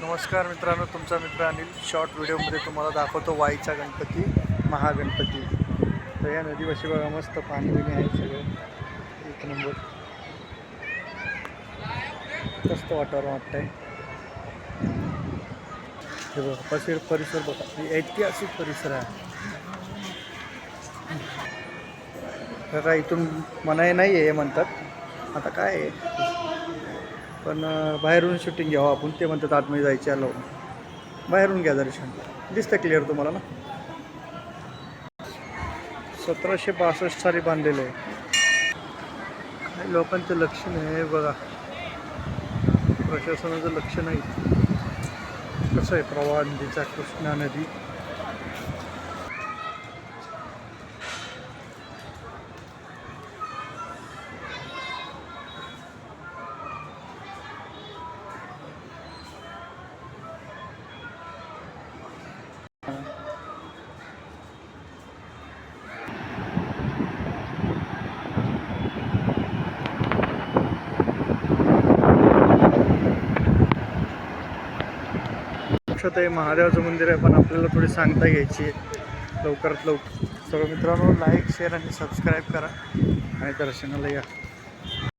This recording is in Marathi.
नमस्कार मित्रांनो, तुमचा मित्र अनिल शॉर्ट व्हिडिओमध्ये तुम्हाला दाखवतो वाईचा गणपती, महागणपती. तर या नदीपाशी बघा मस्त पाणी बिणी आहे, सगळं एक नंबर. मस्त वातावरण वाटतंय. हे बघा परिसर बघा, ऐतिहासिक परिसर आहे. बघा इथून मनाई नाही आहे म्हणतात, आता काय आहे, पण बाहेरून शूटिंग घ्यावं आपण. ते म्हणतात आतमध्ये जायचे, आलो बाहेरून घ्या दर्शन. दिसतं क्लिअर तुम्हाला ना. 1762 साली बांधलेलं आहे. काही लोकांचं लक्ष नाही आहे बघा, प्रशासनाचं लक्ष नाही. कसं आहे प्रवाह नदीचा, कृष्णा नदी. हे महादेवाचं मंदिर आहे, पण आपल्याला थोडी सांगता घ्यायची आहे लवकरात लवकर. सर्व मित्रांनो, लाईक शेअर आणि सबस्क्राईब करा आणि दर्शनाला या.